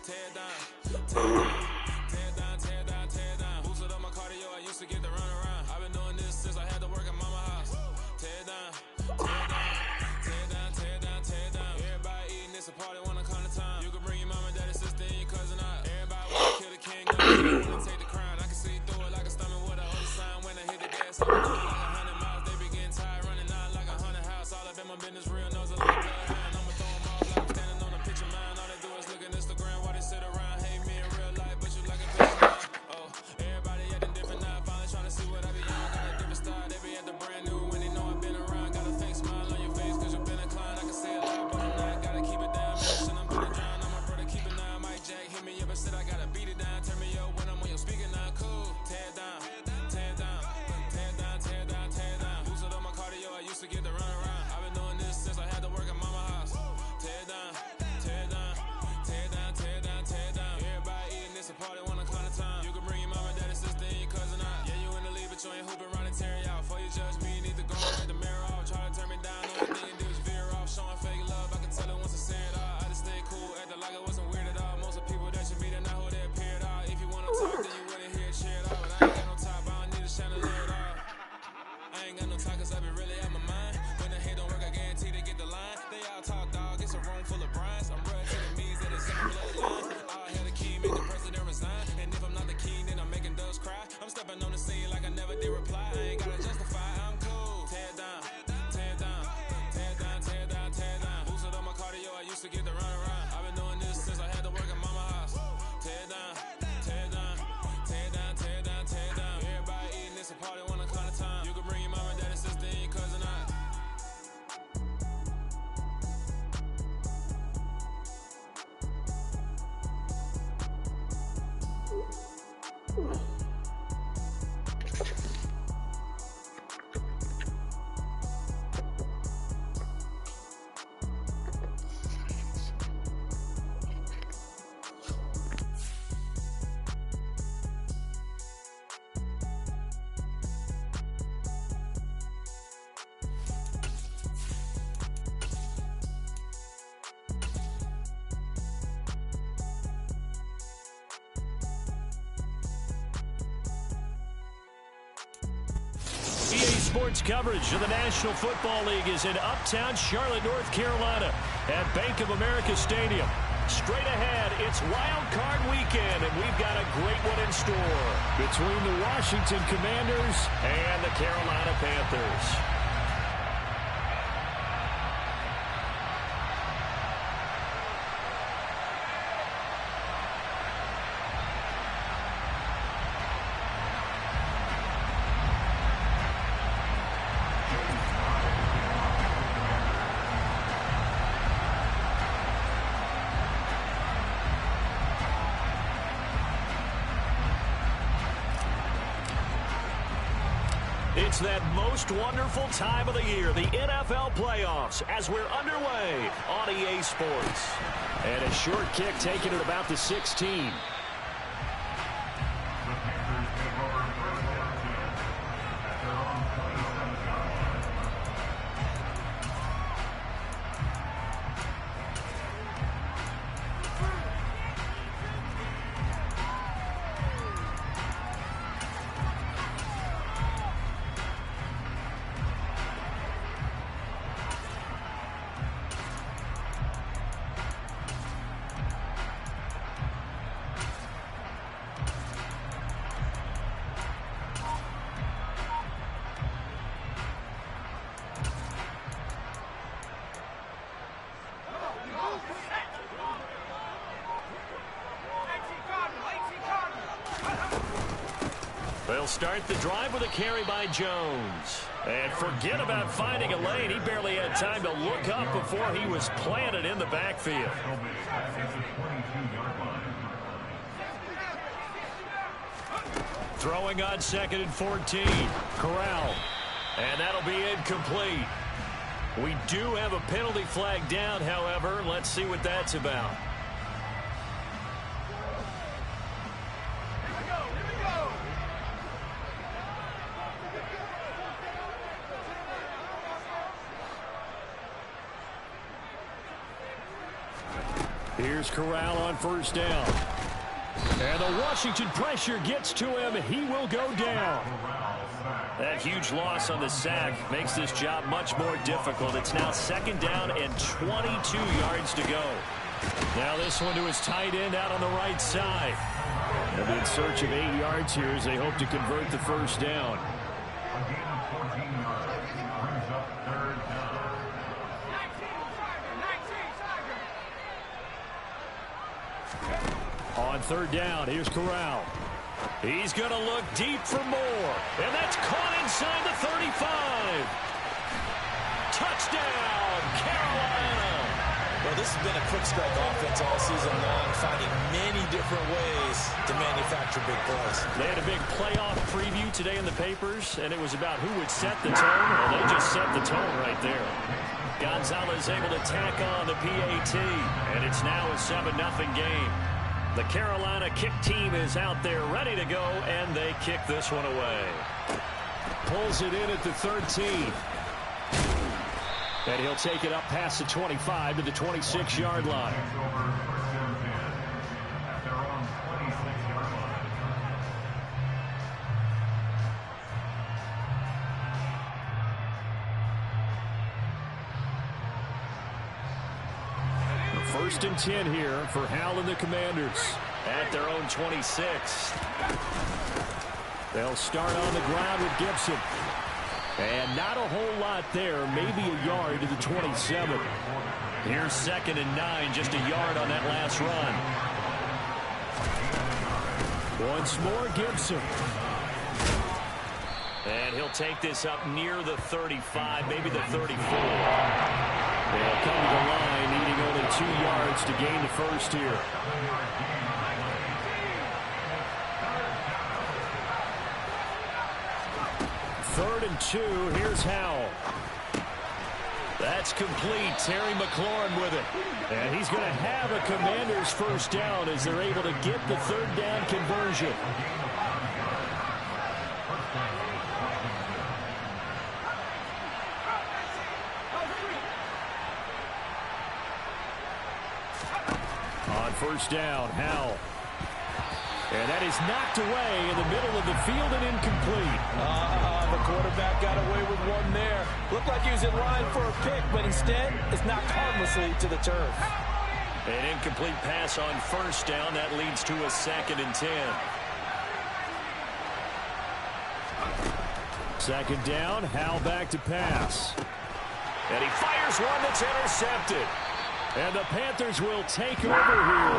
tear down, tear down, tear down, tear down, tear down. Boosted up my cardio, I used to get to run around. I've been doing this since I had to work at mama house. Tear down, tear down, tear down, tear down, tear down. Everybody eating, it's a party when I come to time. You can bring your mama, daddy, sister, and your cousin out. Everybody wanna kill the king, wanna take the crown. I can see through it like a stomach with a holy sign. When I hit the gas, I'm going like 100 miles. They be getting tired, running out like 100 house. All up in my business, real knows a lot of bloodhound. I'ma throw them off like I'm standing on a picture mine. All they do is look at Instagram while they sit around. Hate me in real life, but you like a bitch now. Oh, everybody acting different now. Finally trying to see what I be on. Got a different style, they be acting brand new when they know I've been around. Got a fake smile on your face cause you been inclined. I can say a lot, but I'm not. Gotta keep it down, man. I'm gonna drown. I'm a brother, keep it down. Mike Jack hit me up and said I gotta beat it down. Turn me up when I'm on your speaker now. Cool, tear down, tear down, tear down, tear down, tear down. Boosted up my cardio, I used to get to run around. I've been doing this since I had to work at mama house. Tear down, tear down, tear down, tear down, tear down. Everybody eating, it's a party when I come to time. You can bring your mama, daddy, sister, and your cousin out. Yeah, you in the lead, but you ain't hooping, running, tearing out. Before you judge me, you need to go and break the mirror off. Try to turn me down, only thing you do is veer off. Showing fake love, I can tell it once I say it all. I just stay cool, acting like it wasn't weird at all. Most of the people that you meet are not who they appear at all. If you wanna talk, then you wouldn't hear it cheer at all. But I ain't got no top, I don't need a chandelier at all. I ain't got no talk cause I be really out my mind. When the hate don't work, I guarantee they get the line. They all talk, dog, it's a room full of brinds. I'm real to the means that it's in my bloodline. All hell the key, make the president resign. And if I'm not the king, then I'm making doves cry. I'm stepping on the scene like I never did reply. I ain't gotta justify, I'm cool. Tear down, tear down, tear down, tear down, tear down. Boosted up my cardio, I used to get to run around. I've been doing this since I had to work at mama house. Tear down, tear down, tear down, tear down, tear down. Everybody eating, it's a party when I come to time. You can bring your mama, daddy, sister, and your cousin out. EA Sports coverage of the National Football League is in uptown Charlotte, North Carolina at Bank of America Stadium. Straight ahead, it's Wild Card Weekend, and we've got a great one in store between the Washington Commanders and the Carolina Panthers. It's that most wonderful time of the year, the NFL playoffs, as we're underway on EA Sports. And a short kick taken at about the 16. They'll start the drive with a carry by Jones. And forget about finding a lane. He barely had time to look up before he was planted in the backfield. Throwing on 2nd and 14. Corral. And that'll be incomplete. We do have a penalty flag down, however. Let's see what that's about. Here's Corral on first down. And the Washington pressure gets to him. He will go down. That huge loss on the sack makes this job much more difficult. It's now second down and 22 yards to go. Now this one to his tight end out on the right side. They'll be in search of 8 yards here as they hope to convert the first down. On third down, here's Corral. He's going to look deep for more. And that's caught inside the 35. Touchdown, Carolina. Well, this has been a quick strike offense all season long, finding many different ways to manufacture big plays. They had a big playoff preview today in the papers, and it was about who would set the tone. Well, they just set the tone right there. Gonzalez able to tack on the PAT, and it's now a 7-0 game. The Carolina kick team is out there ready to go, and they kick this one away. Pulls it in at the 13. And he'll take it up past the 25 to the 26-yard line. First and 10 here for Hal and the Commanders at their own 26. They'll start on the ground with Gibson. And not a whole lot there, maybe a yard to the 27. Here's second and 9, just a yard on that last run. Once more, Gibson. And he'll take this up near the 35, maybe the 34. They'll come to the line, needing only 2 yards to gain the first here. Third and 2, here's Howell. That's complete. Terry McLaurin with it. And he's going to have a Commander's first down as they're able to get the third down conversion. On first down, Howell. And that is knocked away in the middle of the field and incomplete. The quarterback got away with one there. Looked like he was in line for a pick, but instead it's knocked harmlessly to the turf. An incomplete pass on first down. That leads to a second and 10. Second down, Howell back to pass. And he fires one that's intercepted. And the Panthers will take over here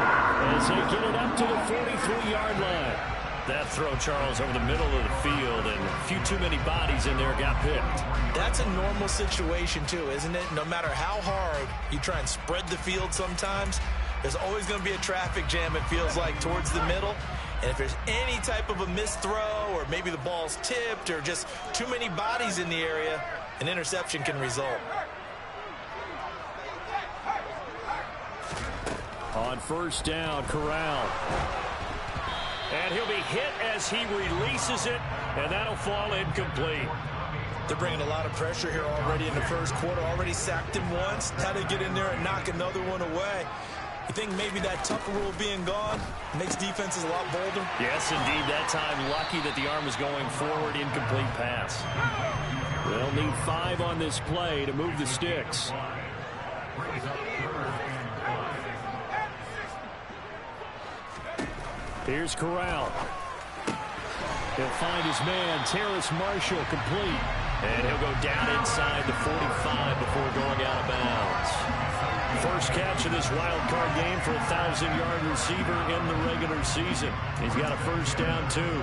as they get it up to the 43-yard line. That throw, Charles, over the middle of the field, and a few too many bodies in there got picked. That's a normal situation, too, isn't it? No matter how hard you try and spread the field sometimes, there's always going to be a traffic jam, it feels like, towards the middle. And if there's any type of a missed throw, or maybe the ball's tipped, or just too many bodies in the area, an interception can result. On first down, Corral. And he'll be hit as he releases it, and that'll fall incomplete. They're bringing a lot of pressure here already in the first quarter. Already sacked him once. How to get in there and knock another one away. You think maybe that Tucker rule being gone makes defenses a lot bolder? Yes, indeed. That time, lucky that the arm was going forward. Incomplete pass. They'll need 5 on this play to move the sticks. Here's Corral. He'll find his man, Terrace Marshall, complete. And he'll go down inside the 45 before going out of bounds. First catch of this wild card game for a 1,000-yard receiver in the regular season. He's got a first down, too.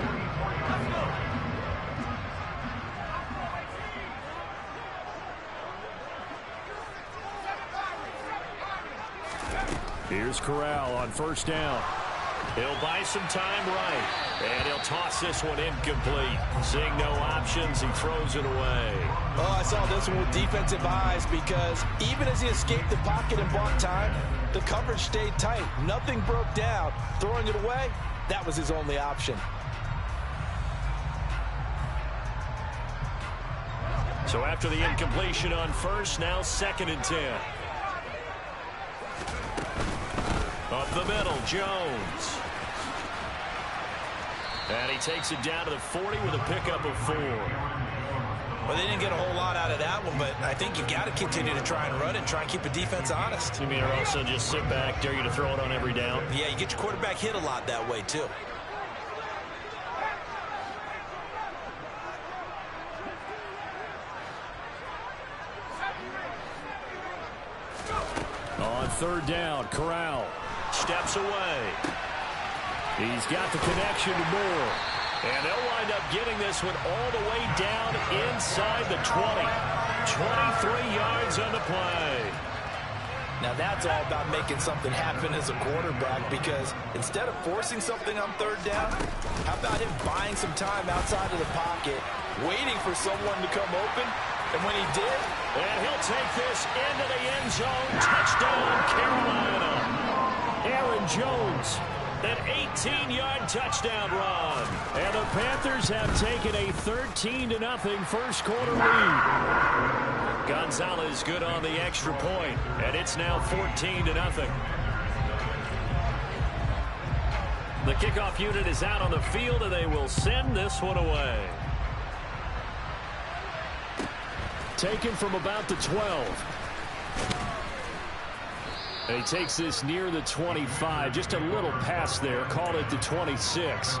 Here's Corral on first down. He'll buy some time right, and he'll toss this one incomplete. Seeing no options, he throws it away. Oh, I saw this one with defensive eyes because even as he escaped the pocket and bought time, the coverage stayed tight. Nothing broke down. Throwing it away, that was his only option. So after the incompletion on first, now second and 10. Up the middle, Jones. And he takes it down to the 40 with a pickup of 4. Well, they didn't get a whole lot out of that one, but I think you got to continue to try and run and try and keep the defense honest. You mean or also just sit back, dare you to throw it on every down? Yeah, you get your quarterback hit a lot that way, too. On third down, Corral steps away. He's got the connection to Moore. And they'll wind up getting this one all the way down inside the 20. 23 yards on the play. Now that's all about making something happen as a quarterback, because instead of forcing something on third down, how about him buying some time outside of the pocket, waiting for someone to come open, and when he did, and he'll take this into the end zone. Touchdown, Carolina. Aaron Jones, an 18-yard touchdown run. And the Panthers have taken a 13-0 first quarter lead. Gonzalez good on the extra point, and it's now 14-0. The kickoff unit is out on the field, and they will send this one away. Taken from about the 12. And he takes this near the 25. Just a little pass there. Call it the 26.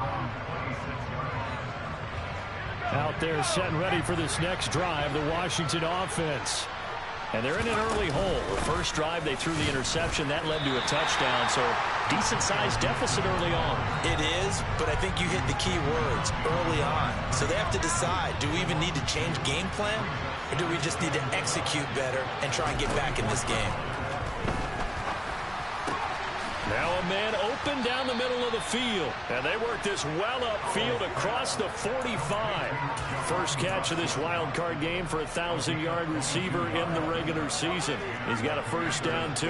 Out there set and ready for this next drive, the Washington offense. And they're in an early hole. The first drive, they threw the interception. That led to a touchdown. So decent-sized deficit early on. It is, but I think you hit the key words early on. So they have to decide, do we even need to change game plan? Or do we just need to execute better and try and get back in this game? Now a man open down the middle of the field. And they work this well upfield across the 45. First catch of this wild card game for a 1,000-yard receiver in the regular season. He's got a first down, too.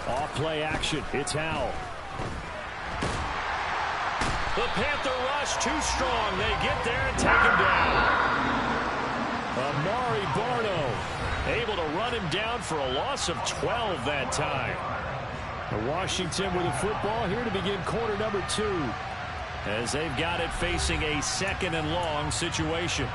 Off-play action. It's Howell. The Panther rush too strong. They get there and take him down. Amari Barno able to run him down for a loss of 12 that time. Washington with the football here to begin quarter number 2, as they've got it facing a 2nd and long situation.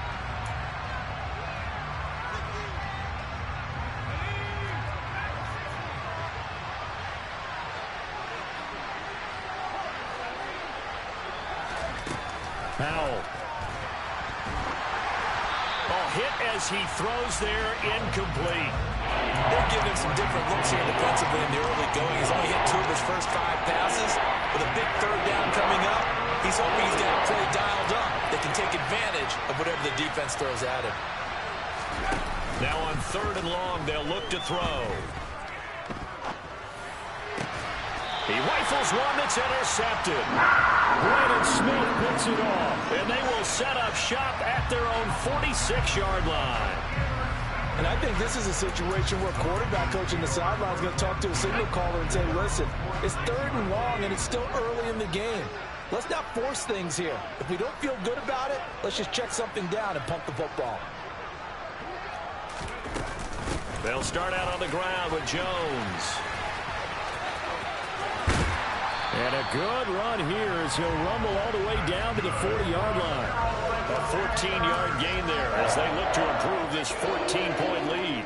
Howell. Hit as he throws there, incomplete. They're giving him some different looks here defensively in the early going. He's only hit 2 of his first 5 passes. With a big third down coming up, he's hoping he's got a play dialed up that can take advantage of whatever the defense throws at him. Now on 3rd and long, they'll look to throw. He rifles one that's intercepted. Brandon Smith picks it off, and they will set up shop at their own 46-yard line. And I think this is a situation where quarterback coach in the sideline is going to talk to a signal caller and say, listen, it's 3rd and long, and it's still early in the game. Let's not force things here. If we don't feel good about it, let's just check something down and pump the football. They'll start out on the ground with Jones. And a good run here as he'll rumble all the way down to the 40-yard line. A 14-yard gain there as they look to improve this 14-point lead.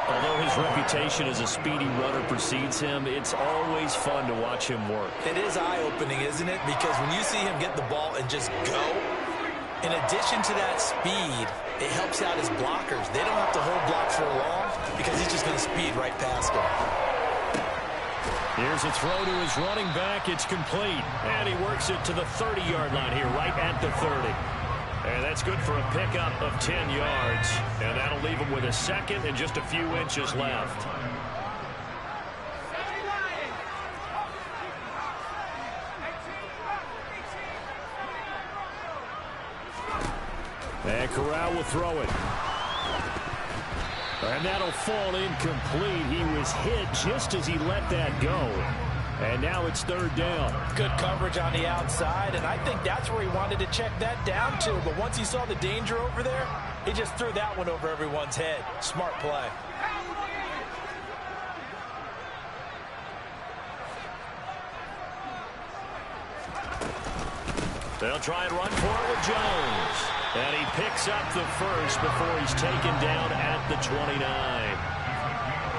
Although his reputation as a speedy runner precedes him, it's always fun to watch him work. It is eye-opening, isn't it? Because when you see him get the ball and just go, in addition to that speed, it helps out his blockers. They don't have to hold blocks for long because he's just going to speed right past them. Here's a throw to his running back. It's complete. And he works it to the 30-yard line here, right at the 30. And that's good for a pickup of 10 yards. And that'll leave him with a 2nd and just a few inches left. And Corral will throw it. And that'll fall incomplete. He was hit just as he let that go. And now it's 3rd down. Good coverage on the outside, and I think that's where he wanted to check that down to. But once he saw the danger over there, he just threw that one over everyone's head. Smart play. They'll try and run for it with Jones. And he picks up the first before he's taken down at the 29.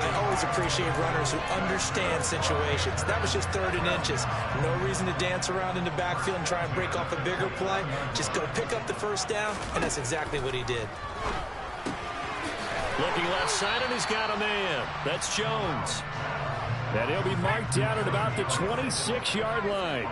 I always appreciate runners who understand situations. That was just 3rd and inches. No reason to dance around in the backfield and try and break off a bigger play. Just go pick up the first down, and that's exactly what he did. Looking left side, and he's got a man. That's Jones. And he'll be marked down at about the 26-yard line.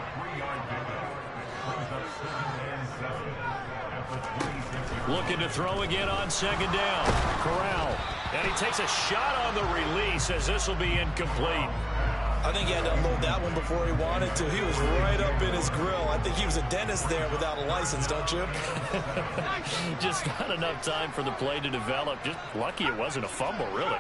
Looking to throw again on 2nd down. Corral. And he takes a shot on the release as this will be incomplete. I think he had to unload that one before he wanted to. He was right up in his grill. I think he was a dentist there without a license, don't you? Just not enough time for the play to develop. Just lucky it wasn't a fumble, really.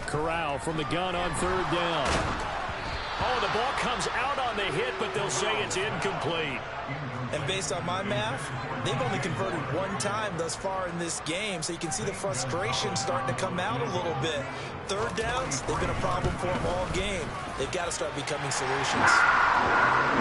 Corral from the gun on 3rd down. Oh, the ball comes out on the hit, but they'll say it's incomplete. And based on my math, they've only converted 1 time thus far in this game, so you can see the frustration starting to come out a little bit. 3rd downs, they've been a problem for them all game. They've got to start becoming solutions.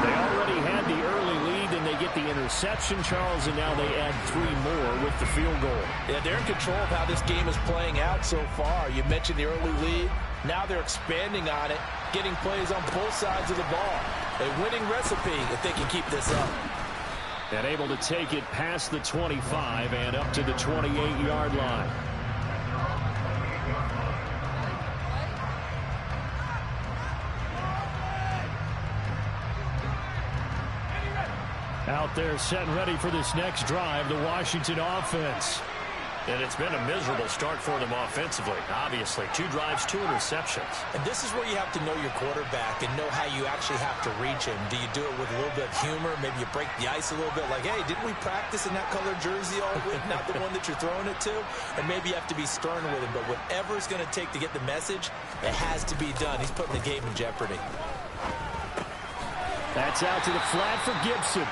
They already had the early lead, and they get the interception, Charles, and now they add 3 more with the field goal. Yeah, they're in control of how this game is playing out so far. You mentioned the early lead. Now they're expanding on it, getting plays on both sides of the ball. A winning recipe if they can keep this up. And able to take it past the 25 and up to the 28-yard line. Out there set and ready for this next drive, the Washington offense. And it's been a miserable start for them offensively. Obviously, 2 drives, 2 interceptions. And this is where you have to know your quarterback and know how you actually have to reach him. Do you do it with a little bit of humor? Maybe you break the ice a little bit like, hey, didn't we practice in that colored jersey all week? Not the one that you're throwing it to? Or maybe you have to be stern with him. But whatever it's going to take to get the message, it has to be done. He's putting the game in jeopardy. That's out to the flat for Gibson.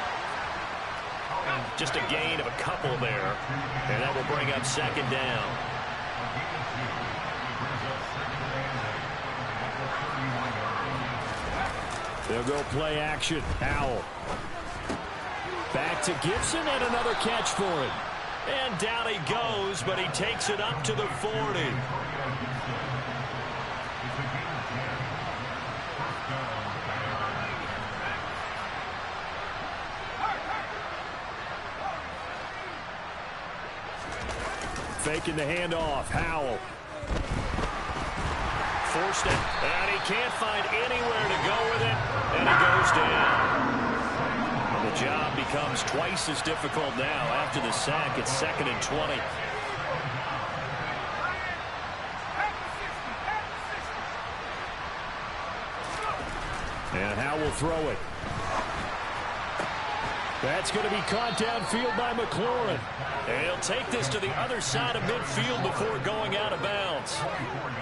Just a gain of a couple there. And that will bring up 2nd down. They'll go play action. Howell. Back to Gibson and another catch for him. And down he goes, but he takes it up to the 40. Faking the handoff. Howell. Forced it, and he can't find anywhere to go with it, and he goes down. And the job becomes twice as difficult now after the sack. It's 2nd and 20. And Howell will throw it. That's going to be caught downfield by McLaurin. And he'll take this to the other side of midfield before going out of bounds.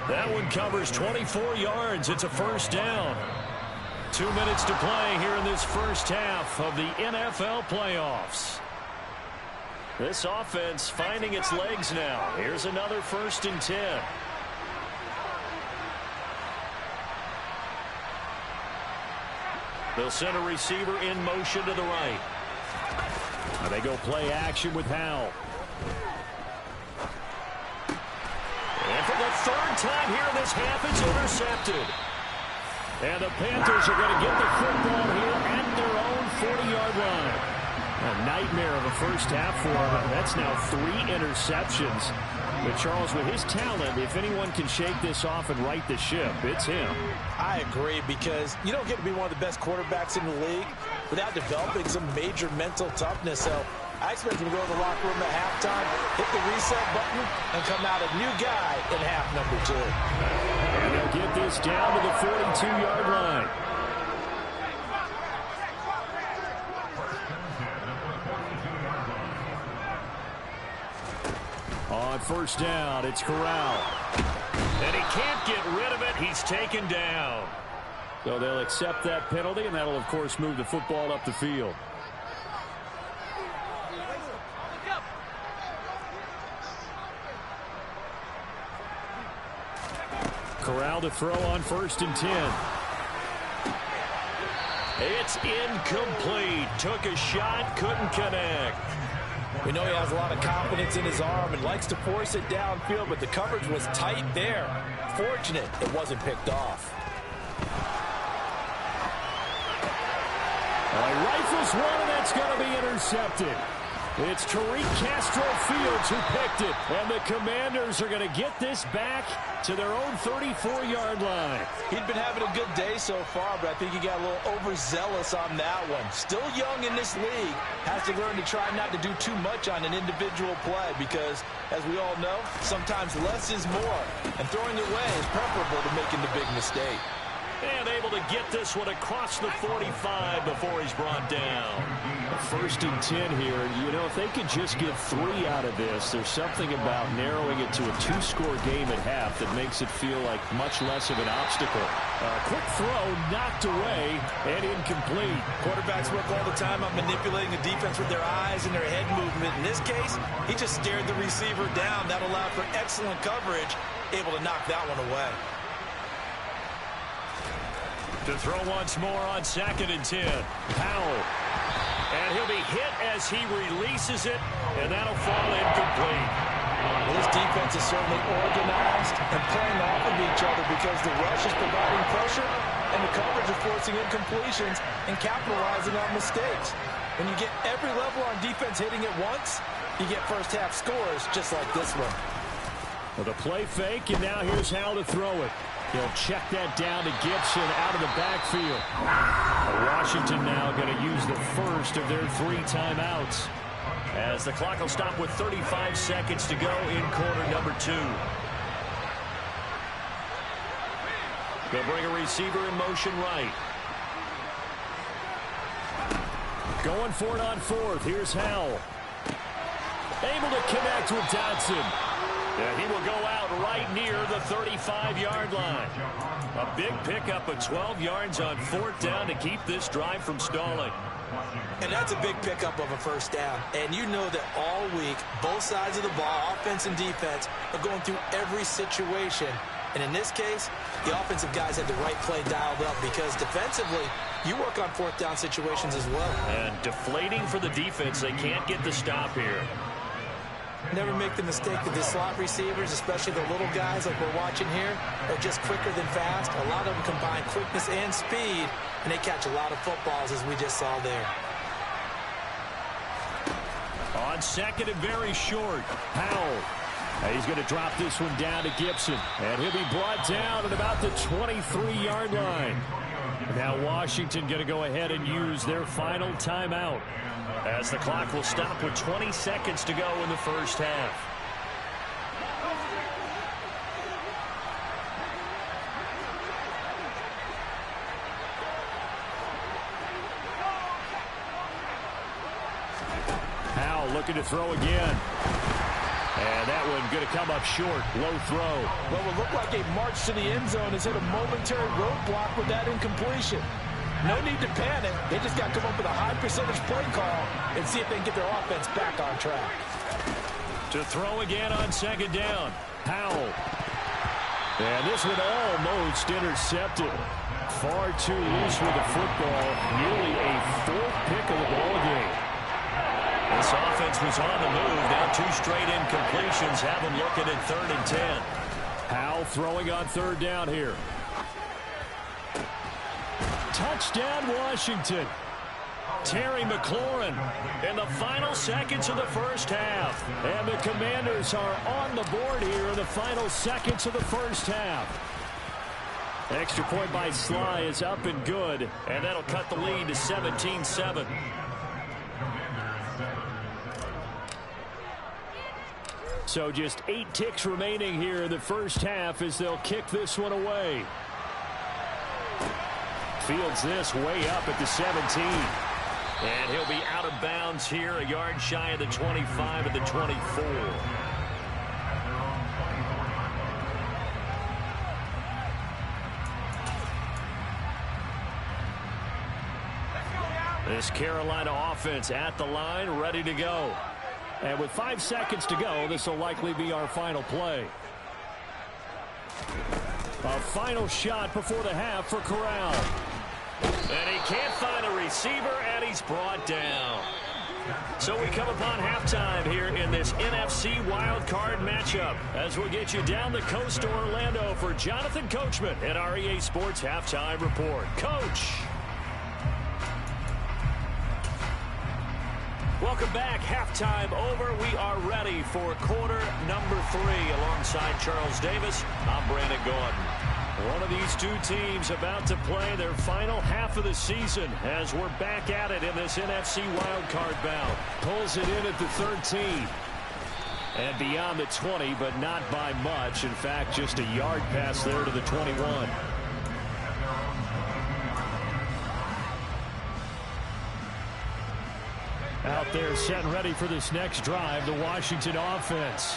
That one covers 24 yards. It's a 1st down. 2 minutes to play here in this first half of the NFL playoffs. This offense finding its legs now. Here's another 1st and 10. They'll send a receiver in motion to the right. Now they go play action with Howell. And for the 3rd time here in this half, it's intercepted. And the Panthers are going to get the football here at their own 40-yard line. A nightmare of a first half for him. That's now 3 interceptions. But Charles, with his talent, if anyone can shake this off and right the ship, it's him. I agree, because you don't get to be one of the best quarterbacks in the league without developing some major mental toughness. So I expect him to go to the locker room at halftime, hit the reset button, and come out a new guy in half number 2. And they'll get this down to the 42-yard line. On 1st down, it's Corral. And he can't get rid of it. He's taken down. So they'll accept that penalty, and that'll, of course, move the football up the field. Corral to throw on 1st and 10. It's incomplete. Took a shot, couldn't connect. We know he has a lot of confidence in his arm and likes to force it downfield, but the coverage was tight there. Fortunate it wasn't picked off. He rifles one, and that's going to be intercepted. It's Tariq Castro-Fields who picked it, and the Commanders are going to get this back to their own 34-yard line. He'd been having a good day so far, but I think he got a little overzealous on that one. Still young in this league, has to learn to try not to do too much on an individual play because, as we all know, sometimes less is more, and throwing it away is preferable to making the big mistake. And able to get this one across the 45 before he's brought down. 1st and 10 here. You know, if they could just get 3 out of this, there's something about narrowing it to a 2-score game at half that makes it feel like much less of an obstacle. Quick throw knocked away and incomplete. Quarterbacks work all the time on manipulating the defense with their eyes and their head movement. In this case, he just stared the receiver down. That allowed for excellent coverage, able to knock that one away. To throw once more on 2nd and 10. Powell. And he'll be hit as he releases it, and that'll fall incomplete. Well, this defense is certainly organized and playing off of each other because the rush is providing pressure and the coverage is forcing incompletions and capitalizing on mistakes. When you get every level on defense hitting it once, you get first-half scores just like this one. Well, the play fake, and now here's Howell to throw it. He'll check that down to Gibson out of the backfield. Washington now going to use the first of their 3 timeouts, as the clock will stop with 35 seconds to go in quarter number 2. They'll bring a receiver in motion right. Going for it on 4th. Here's Howell. Able to connect with Dotson. And he will go out right near the 35-yard line. A big pickup of 12 yards on 4th down to keep this drive from stalling. And that's a big pickup of a first down. And you know that all week, both sides of the ball, offense and defense, are going through every situation. And in this case, the offensive guys had the right play dialed up because defensively, you work on 4th down situations as well. And deflating for the defense. They can't get the stop here. Never make the mistake that the slot receivers, especially the little guys like we're watching here, are just quicker than fast. A lot of them combine quickness and speed, and they catch a lot of footballs, as we just saw there. On 2nd and very short, Powell. He's going to drop this one down to Gibson, and he'll be brought down at about the 23-yard line. Now Washington going to go ahead and use their final timeout, as the clock will stop with 20 seconds to go in the first half. Powell looking to throw again. And that one going to come up short. Low throw. What would look like a march to the end zone has hit a momentary roadblock with that incompletion. No need to panic. They just got to come up with a high percentage play call and see if they can get their offense back on track. To throw again on 2nd down. Powell. And this one almost intercepted. Far too loose with the football. Nearly a 4th pick of the ball game. This offense was on the move. Now 2 straight incompletions have them looking at 3rd and 10. Powell throwing on 3rd down here. Touchdown, Washington. Terry McLaurin in the final seconds of the first half. And the Commanders are on the board here in the final seconds of the first half. Extra point by Sly is up and good. And that'll cut the lead to 17-7. So just 8 ticks remaining here in the first half as they'll kick this one away. Fields this way up at the 17. And he'll be out of bounds here, a yard shy of the 25 at the 24. This Carolina offense at the line, ready to go. And with 5 seconds to go, this will likely be our final play. A final shot before the half for Corral. And he can't find a receiver, and he's brought down. So we come upon halftime here in this NFC wildcard matchup as we'll get you down the coast to Orlando for Jonathan Coachman at our EA Sports Halftime Report. Coach. Welcome back. Halftime over. We are ready for quarter number 3 alongside Charles Davis. I'm Brandon Gordon. One of these two teams about to play their final half of the season as we're back at it in this NFC wildcard bout. Pulls it in at the 13. And beyond the 20, but not by much. In fact, just a yard pass there to the 21. Out there set and ready for this next drive, the Washington offense.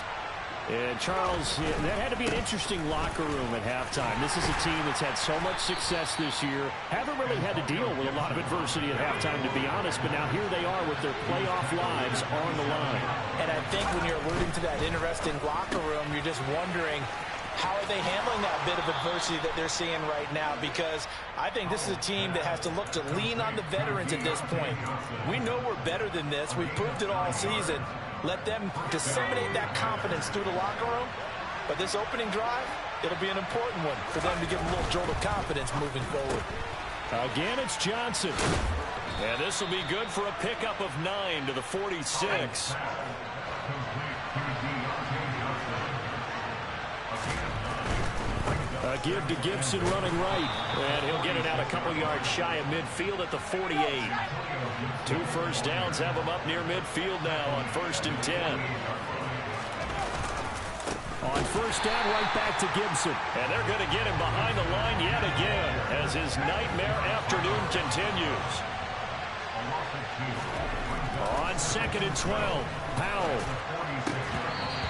And Charles, that had to be an interesting locker room at halftime. This is a team that's had so much success this year. Haven't really had to deal with a lot of adversity at halftime, to be honest. But now here they are with their playoff lives on the line. And I think when you're alluding to that interesting locker room, you're just wondering, how are they handling that bit of adversity that they're seeing right now? Because I think this is a team that has to look to lean on the veterans at this point. We know we're better than this. We've proved it all season. Let them disseminate that confidence through the locker room. But this opening drive, it'll be an important one for them to give them a little jolt of confidence moving forward. Again, it's Johnson. And this will be good for a pickup of 9 to the 46. A give to Gibson running right. And he'll get it out a couple yards shy of midfield at the 48. 2 first downs have him up near midfield now on 1st and 10. On first down, right back to Gibson. And they're going to get him behind the line yet again as his nightmare afternoon continues. On 2nd and 12, Powell.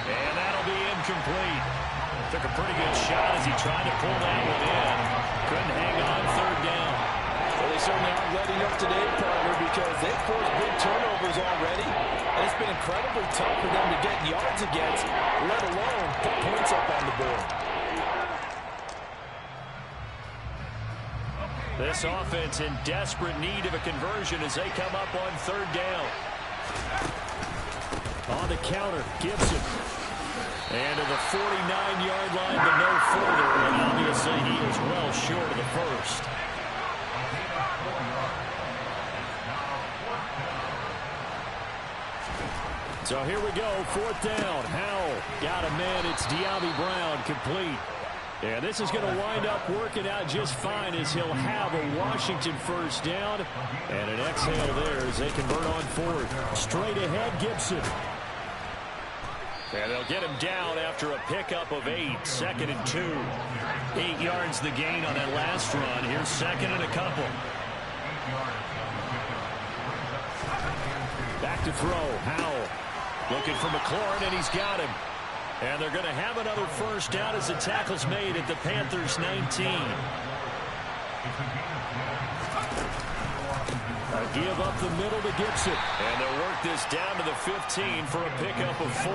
And that'll be incomplete. Took a pretty good shot as he tried to pull that one in. Couldn't hang on 3rd down. Well, they certainly aren't letting up today, partner, because they've forced big turnovers already. And it's been incredibly tough for them to get yards against, let alone put points up on the board. This offense in desperate need of a conversion as they come up on 3rd down. On the counter, Gibson. And to the 49-yard line, but no further. And obviously, he is well short of the first. So here we go, 4th down. Howell got a man. It's De'Ami Brown, complete. And this is going to wind up working out just fine as he'll have a Washington first down. And an exhale there as they convert on 4th. Straight ahead, Gibson. And they'll get him down after a pickup of 8. 2nd and 2. 8 yards the gain on that last run. Here's 2nd and a couple. Back to throw. Howell looking for McLaurin, and he's got him. And they're going to have another first down as the tackle's made at the Panthers' 19. A give up the middle to Gibson. And they'll work this down to the 15 for a pickup of 4.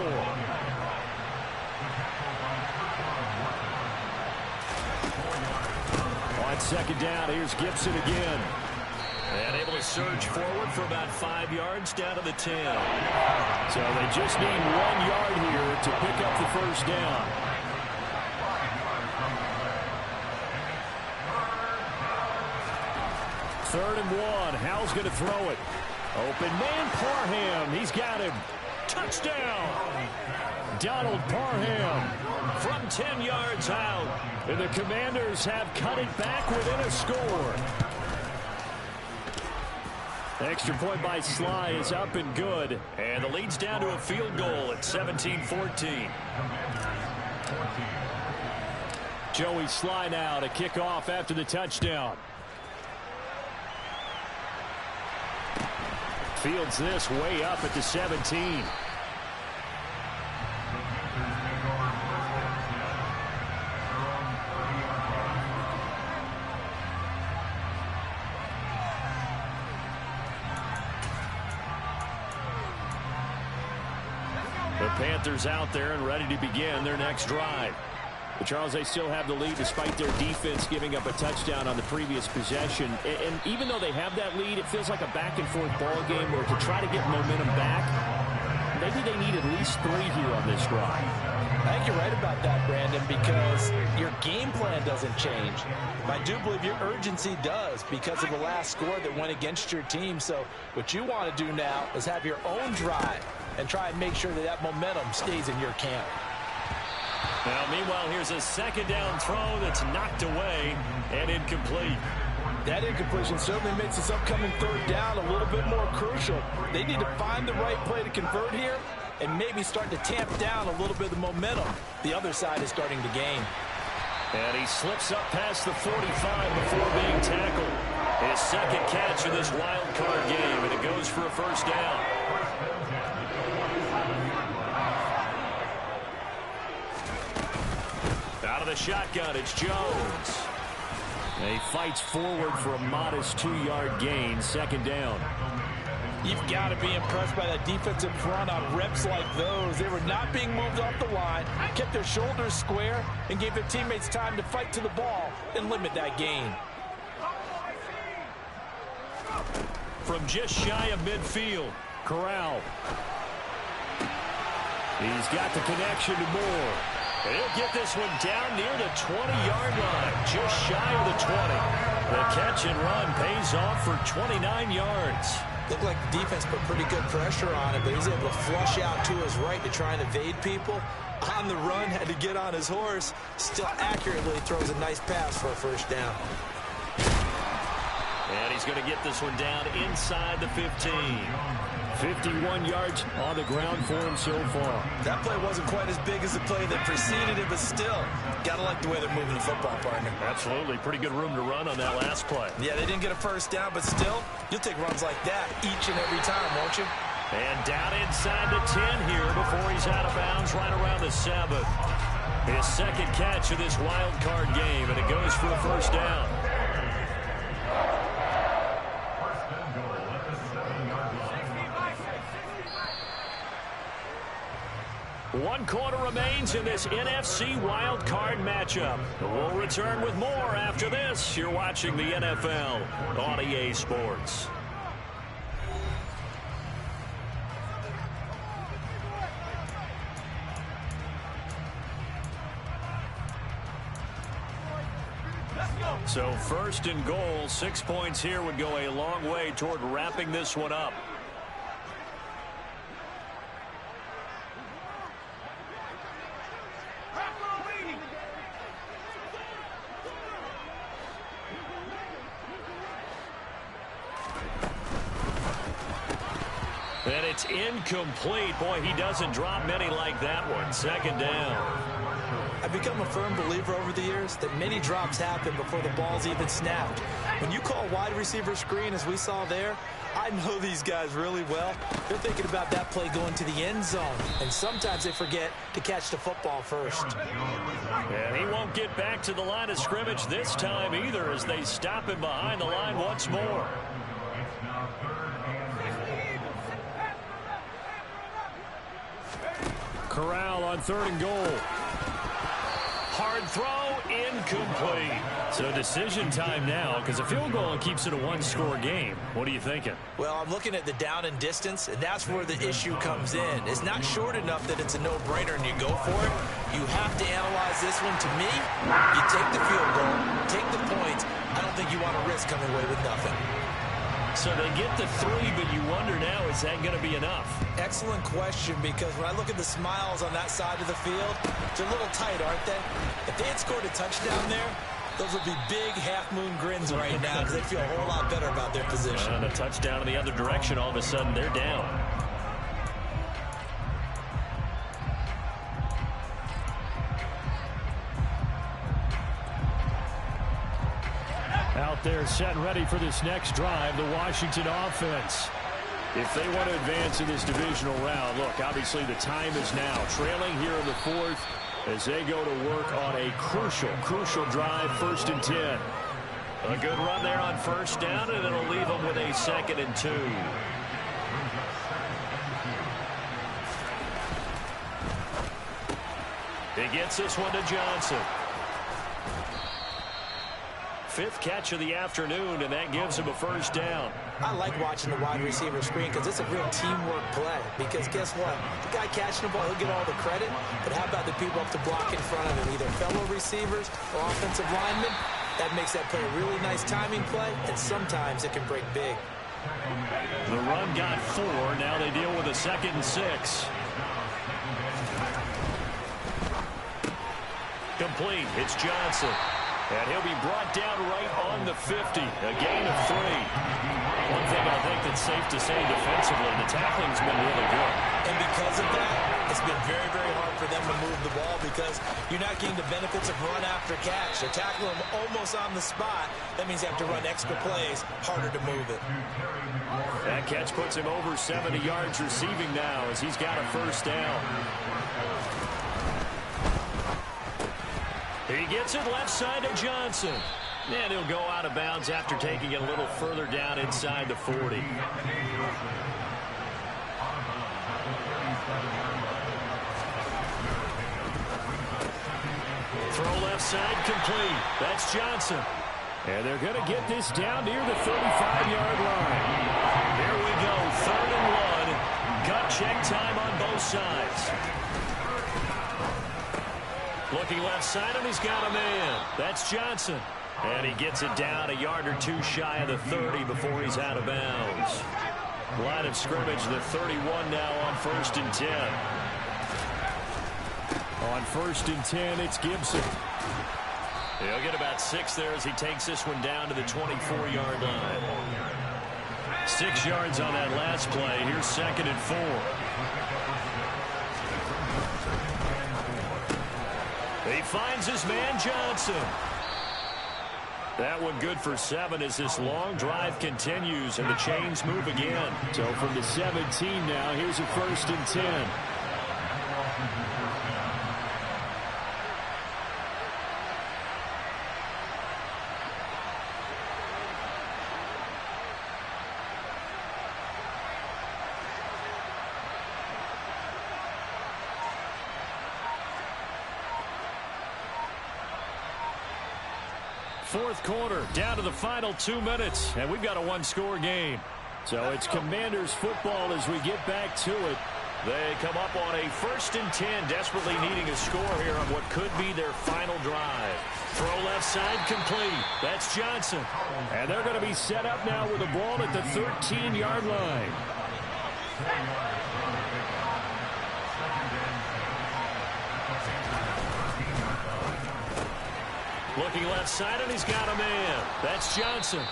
On 2nd down, here's Gibson again. And able to surge forward for about 5 yards down to the 10. So they just need 1 yard here to pick up the first down. Third and 1. Howell's going to throw it. Open man, Parham. He's got him. Touchdown. Donald Parham from 10 yards out. And the Commanders have cut it back within a score. Extra point by Sly is up and good. And the lead's down to a field goal at 17-14. Joey Sly now to kick off after the touchdown. Fields this way up at the 17. The Panthers out there and ready to begin their next drive. But Charles, they still have the lead despite their defense giving up a touchdown on the previous possession. And even though they have that lead, it feels like a back-and-forth ball game where to try to get momentum back, maybe they need at least 3 here on this drive. I think you're right about that, Brandon, because your game plan doesn't change. I do believe your urgency does because of the last score that went against your team. So what you want to do now is have your own drive and try and make sure that that momentum stays in your camp. Now, meanwhile, here's a second down throw that's knocked away and incomplete. That incompletion certainly makes this upcoming third down a little bit more crucial. They need to find the right play to convert here and maybe start to tamp down a little bit of the momentum the other side is starting to gain. And he slips up past the 45 before being tackled. His second catch of this wild card game, and it goes for a first down. Out of the shotgun, it's Jones. He fights forward for a modest 2-yard gain, second down. You've got to be impressed by that defensive front on reps like those. They were not being moved off the line, kept their shoulders square, and gave their teammates time to fight to the ball and limit that gain. From just shy of midfield, Corral. He's got the connection to Moore. He'll get this one down near the 20-yard line, just shy of the 20. The catch and run pays off for 29 yards. Looked like the defense put pretty good pressure on it, but he's able to flush out to his right to try and evade people. On the run, had to get on his horse. Still accurately throws a nice pass for a first down. And he's going to get this one down inside the 15. 51 yards on the ground for him so far. That play wasn't quite as big as the play that preceded it, but still, got to like the way they're moving the football, partner. Absolutely. Pretty good room to run on that last play. Yeah, they didn't get a first down, but still, you'll take runs like that each and every time, won't you? And down inside the 10 here before he's out of bounds right around the 7. His second catch of this wild card game, and it goes for a first down. One quarter remains in this NFC wild card matchup. We'll return with more after this. You're watching the NFL on EA Sports. So first and goal, 6 points here would go a long way toward wrapping this one up. And it's incomplete. Boy, he doesn't drop many like that one. Second down. I've become a firm believer over the years that many drops happen before the ball's even snapped. When you call wide receiver screen, as we saw there, I know these guys really well. They're thinking about that play going to the end zone, and sometimes they forget to catch the football first. And he won't get back to the line of scrimmage this time either as they stop him behind the line once more. Corral on third and goal. Hard throw, incomplete. So decision time now because a field goal keeps it a one-score game. What are you thinking? Well, I'm looking at the down and distance, and that's where the issue comes in. It's not short enough that it's a no-brainer and you go for it. You have to analyze this one. To me, you take the field goal, take the points. I don't think you want to risk coming away with nothing. So they get the 3, but you wonder now, is that going to be enough? Excellent question, because when I look at the smiles on that side of the field, they're a little tight, aren't they? If they had scored a touchdown there, those would be big half-moon grins right now because they feel a whole lot better about their position. And a touchdown in the other direction, all of a sudden they're down. Out there set and ready for this next drive, the Washington offense. If they want to advance in this divisional round, look, obviously the time is now. Trailing here in the 4th as they go to work on a crucial drive, 1st and 10. A good run there on first down, and it'll leave them with a 2nd and 2. He gets this one to Johnson. Fifth catch of the afternoon, and that gives him a first down. I like watching the wide receiver screen because it's a real teamwork play. Because guess what? The guy catching the ball, he'll get all the credit. But how about the people up to block in front of him, either fellow receivers or offensive linemen? That makes that play a really nice timing play, and sometimes it can break big. The run got 4. Now they deal with a 2nd and 6. Complete. It's Johnson. And he'll be brought down right on the 50. A gain of 3. One thing I think that's safe to say defensively, the tackling's been really good. And because of that, it's been very, very hard for them to move the ball because you're not getting the benefits of run after catch. They're tackling them almost on the spot. That means you have to run extra plays, harder to move it. That catch puts him over 70 yards receiving now as he's got a first down. He gets it left side to Johnson. And he'll go out of bounds after taking it a little further down inside the 40. Throw left side complete. That's Johnson. And they're going to get this down near the 35-yard line. Here we go, 3rd and 1. Gut check time on both sides. Looking left side, and he's got a man. That's Johnson. And he gets it down a yard or 2 shy of the 30 before he's out of bounds. Line of scrimmage, the 31 now on 1st and 10. On 1st and 10, it's Gibson. He'll get about 6 there as he takes this one down to the 24-yard line. 6 yards on that last play. Here's 2nd and 4. He finds his man Johnson. That one good for 7 as this long drive continues and the chains move again. So from the 17 now, here's a 1st and 10. Fourth quarter, down to the final 2 minutes, and we've got a 1-score game. So it's Commanders football as we get back to it. They come up on a 1st and 10, desperately needing a score here on what could be their final drive. Throw left side complete. That's Johnson. And they're going to be set up now with the ball at the 13-yard line. Looking left side, and he's got a man. That's Johnson.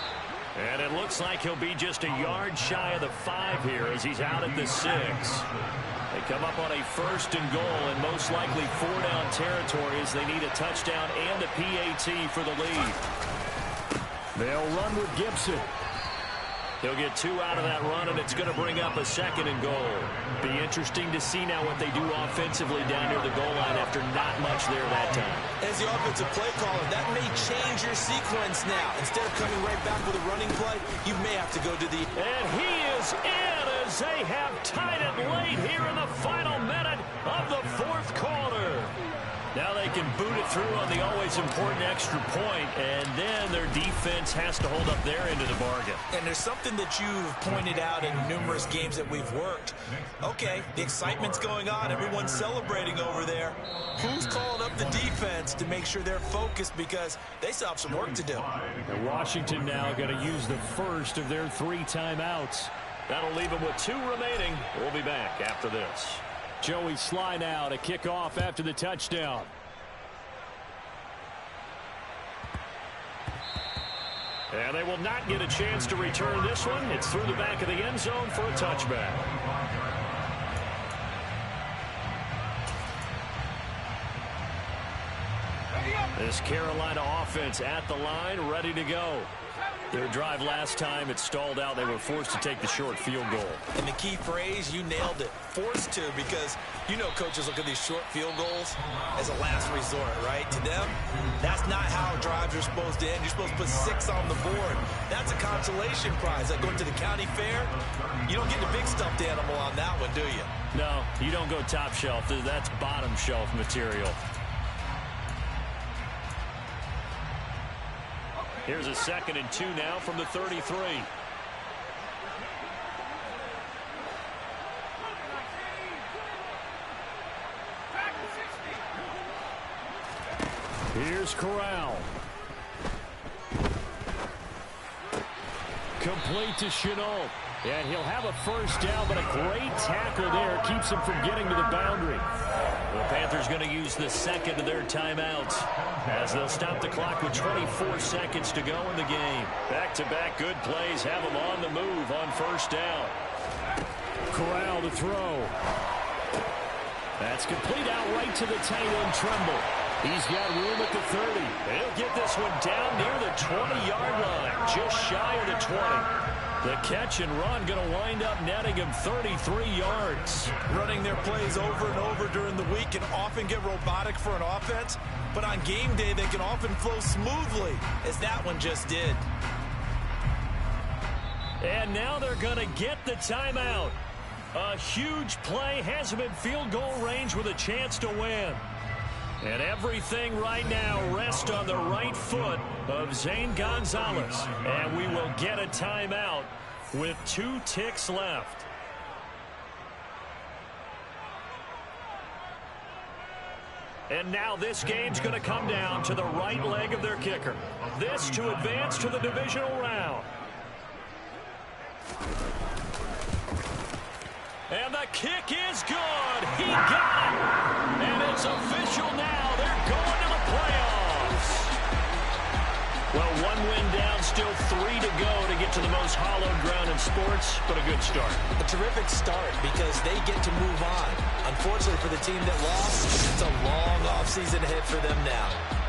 And it looks like he'll be just a yard shy of the 5 here as he's out at the 6. They come up on a 1st and goal, and most likely 4-down territory as they need a touchdown and a PAT for the lead. They'll run with Gibson. He'll get 2 out of that run, and it's going to bring up a 2nd and goal. Be interesting to see now what they do offensively down near the goal line after not much there that time. As the offensive play caller, that may change your sequence now. Instead of coming right back with a running play, you may have to go to the... And he is in as they have tied it late here in the final minute of the 4th quarter. Now they can boot it through on the always important extra point, and then their defense has to hold up their end of the bargain. And there's something that you've pointed out in numerous games that we've worked. Okay, the excitement's going on. Everyone's celebrating over there. Who's calling up the defense to make sure they're focused because they still have some work to do? And Washington now going to use the first of their 3 timeouts. That'll leave them with 2 remaining. We'll be back after this. Joey Sly now to kick off after the touchdown. And they will not get a chance to return this one. It's through the back of the end zone for a touchback. This Carolina offense at the line, ready to go. Their drive last time, it stalled out. They were forced to take the short field goal. And the key phrase, you nailed it. Forced to, because you know coaches look at these short field goals as a last resort, right? To them, that's not how drives are supposed to end. You're supposed to put 6 on the board. That's a consolation prize. Like going to the county fair, you don't get the big stuffed animal on that one, do you? No, you don't go top shelf. That's bottom shelf material. Here's a 2nd and 2 now from the 33. Here's Corral. Complete to Shenault. And he'll have a first down, but a great tackle there keeps him from getting to the boundary. The Panthers going to use the 2nd of their timeouts as they'll stop the clock with 24 seconds to go in the game. Back-to-back good plays have them on the move on first down. Corral to throw. That's complete out right to the tight end, Tremble. He's got room at the 30. He'll get this one down near the 20-yard line, just shy of the 20. The catch and run going to wind up netting him 33 yards. Running their plays over and over during the week can often get robotic for an offense, but on game day they can often flow smoothly, as that one just did. And now they're going to get the timeout. A huge play has him in field goal range with a chance to win. And everything right now rests on the right foot of Zane Gonzalez. And we will get a timeout with 2 ticks left. And now this game's going to come down to the right leg of their kicker. This to advance to the divisional round. And the kick is good. He got it. And it's official now. They're going to the playoffs. Well, 1 win down, still 3 to go to get to the most hallowed ground in sports, but a good start. A terrific start because they get to move on. Unfortunately for the team that lost, it's a long offseason ahead for them now.